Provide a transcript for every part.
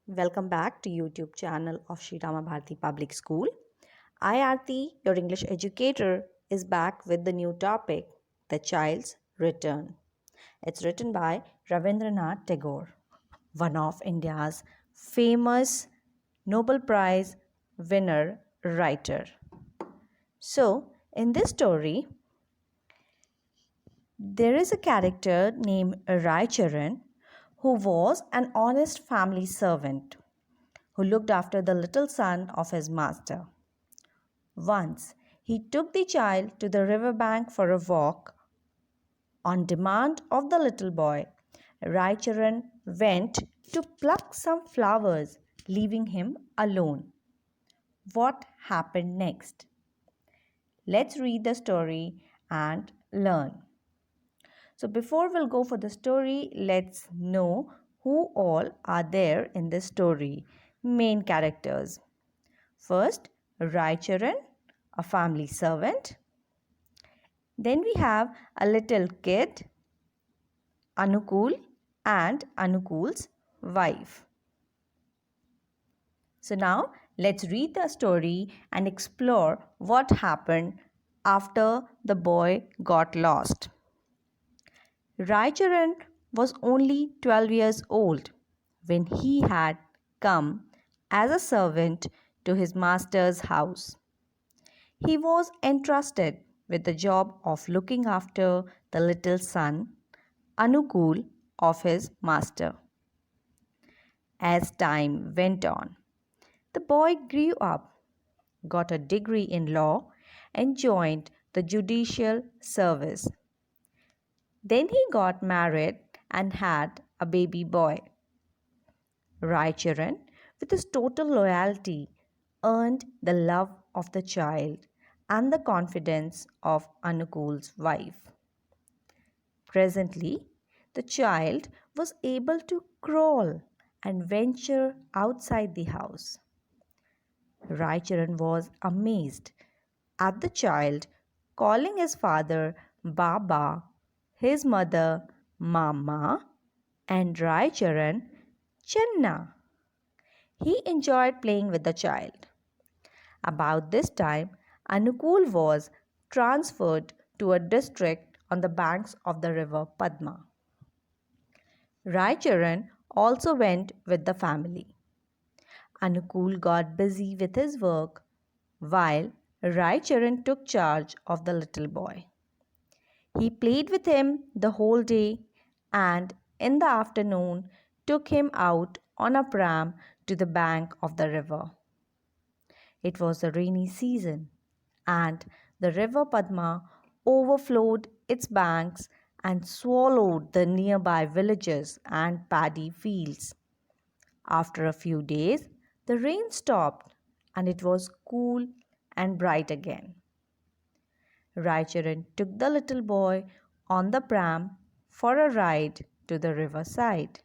Welcome back to YouTube channel of Sri Rama Bharati Public School. I Aarti, your English educator, is back with the new topic, The Child's Return. It's written by Ravindranath Tagore, one of India's famous Nobel Prize winner writer. So, in this story, there is a character named Rai Charan who was an honest family servant who looked after the little son of his master. Once he took the child to the river bank for a walk. On demand of the little boy, Raicharan went to pluck some flowers, leaving him alone. What happened next? Let's read the story and learn. So, before we'll go for the story, let's know who all are there in this story. Main characters. First, Raicharan, a family servant. Then we have a little kid, Anukul, and Anukul's wife. So now let's read the story and explore what happened after the boy got lost. Raicharan was only 12 years old when he had come as a servant to his master's house. He was entrusted with the job of looking after the little son, Anukul, of his master. As time went on, the boy grew up, got a degree in law, and joined the judicial service. Then he got married and had a baby boy. Raicharan, with his total loyalty, earned the love of the child and the confidence of Anukul's wife. Presently, the child was able to crawl and venture outside the house. Raicharan was amazed at the child calling his father Baba, his mother Mama, and Raicharan Channa. He enjoyed playing with the child. About this time, Anukul was transferred to a district on the banks of the river Padma. Raicharan also went with the family. Anukul got busy with his work while Raicharan took charge of the little boy. He played with him the whole day and in the afternoon took him out on a pram to the bank of the river. It was the rainy season and the river Padma overflowed its banks and swallowed the nearby villages and paddy fields. After a few days, the rain stopped and it was cool and bright again. Raicharan took the little boy on the pram for a ride to the riverside.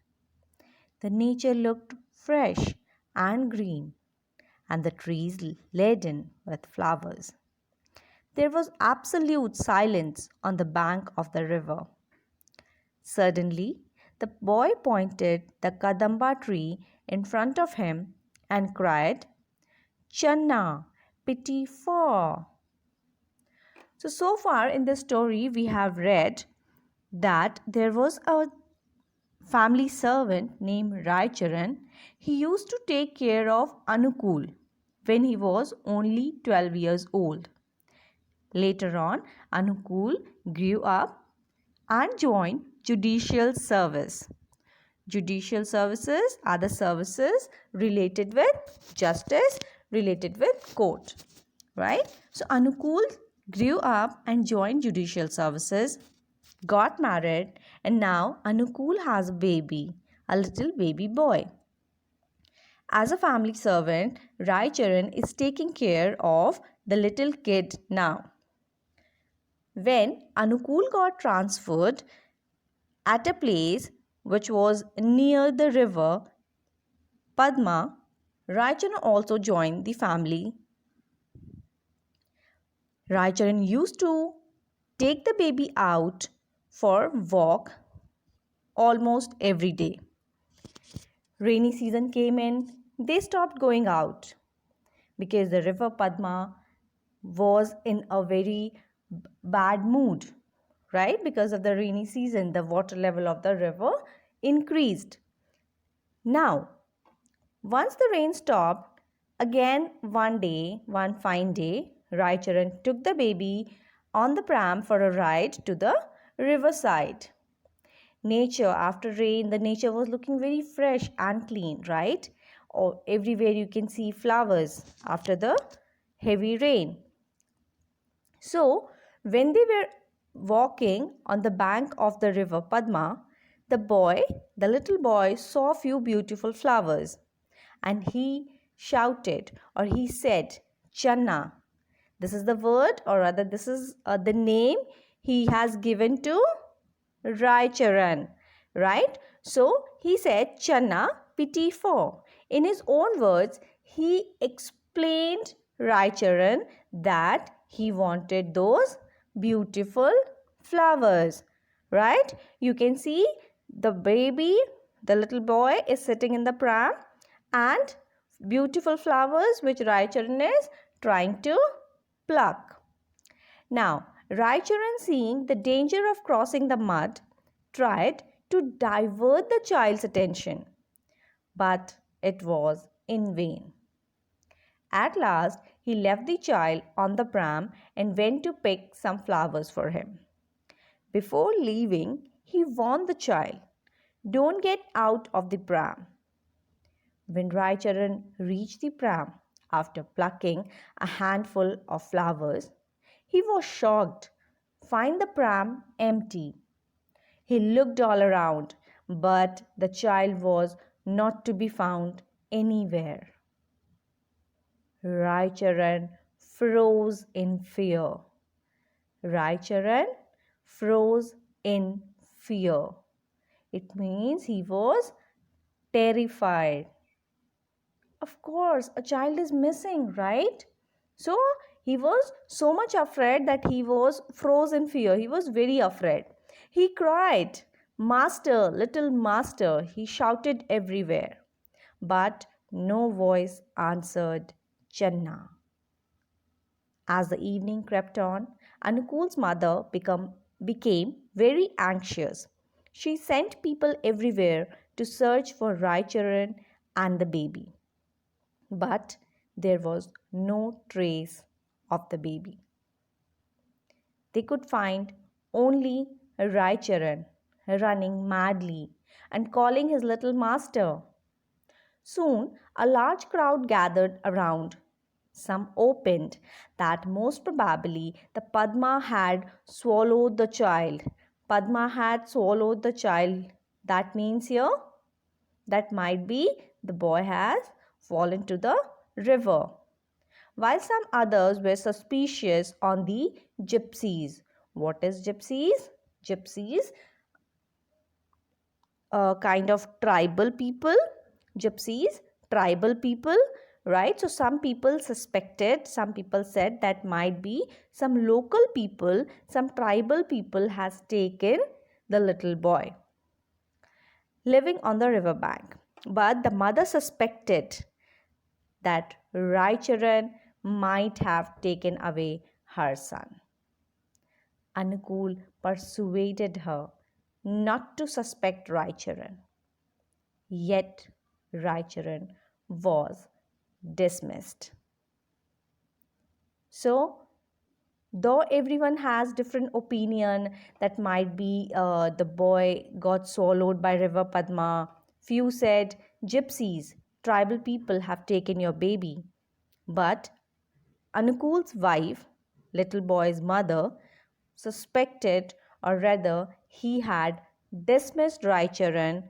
The nature looked fresh and green and the trees laden with flowers. There was absolute silence on the bank of the river. Suddenly, the boy pointed the kadamba tree in front of him and cried, Channa, pity for. So far in the story, we have read that there was a family servant named Raicharan. He used to take care of Anukul when he was only 12 years old. Later on, Anukul grew up and joined judicial service. Judicial services are the services related with justice, related with court, right? So Anukul grew up and joined judicial services, got married, and now Anukul has a baby, a little baby boy. As a family servant, Raicharan is taking care of the little kid now. When Anukul got transferred at a place which was near the river Padma, Raicharan also joined the family. Raicharan used to take the baby out for walk almost every day. rainy season came in, they stopped going out because the river Padma was in a very bad mood, right? Because of the rainy season, the water level of the river increased. Now, once the rain stopped, again one fine day, Raicharan took the baby on the pram for a ride to the riverside. Nature, after rain, the nature was looking very fresh and clean, right? Or everywhere you can see flowers after the heavy rain. So, when they were walking on the bank of the river Padma, the little boy, saw few beautiful flowers and he shouted or he said, Channa. This is the word, or rather, this is the name he has given to Raicharan, right? So he said, Channa, pity for. In his own words, he explained Raicharan that he wanted those beautiful flowers, right? You can see the baby, the little boy is sitting in the pram and beautiful flowers which Raicharan is trying to pluck. Now, Raicharan, seeing the danger of crossing the mud, tried to divert the child's attention, but it was in vain. At last, he left the child on the pram and went to pick some flowers for him. Before leaving, he warned the child, "Don't get out of the pram." When Raicharan reached the pram after plucking a handful of flowers, he was shocked to find the pram empty. He looked all around, but the child was not to be found anywhere. Raicharan froze in fear. Raicharan froze in fear. It means he was terrified. Of course, a child is missing, right? So he was so much afraid that he was froze in fear. He was very afraid. He cried, "Master, little master," he shouted everywhere. But no voice answered Channa. As the evening crept on, Anukul's mother became very anxious. She sent people everywhere to search for Raicharan and the baby. But there was no trace of the baby. They could find only Raicharan running madly and calling his little master. Soon a large crowd gathered around. Some opined that most probably the Padma had swallowed the child. Padma had swallowed the child. That means here that might be the boy has fallen to the river. While some others were suspicious on the gypsies. What is gypsies? Gypsies, a kind of tribal people. Gypsies, tribal people, right? So some people suspected, some people said that might be some local people, some tribal people has taken the little boy living on the riverbank. But the mother suspected that Raicharan might have taken away her son. Anukul persuaded her not to suspect Raicharan. Yet Raicharan was dismissed. So, though everyone has different opinion that might be the boy got swallowed by river Padma, few said gypsies, tribal people have taken your baby. But Anukul's wife, little boy's mother, suspected, or rather he had dismissed Raicharan,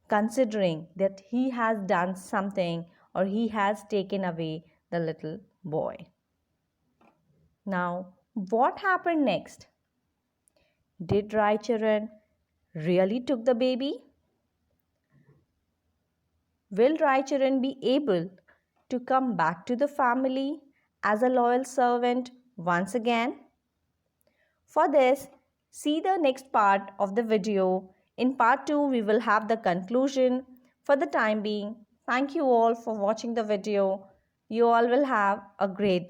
considering that he has done something or he has taken away the little boy. Now, what happened next? Did Raicharan really took the baby? Will Raicharan be able to come back to the family as a loyal servant once again? For this, see the next part of the video In part 2, we will have the conclusion. For the time being, thank you all for watching the video. You all will have a great day.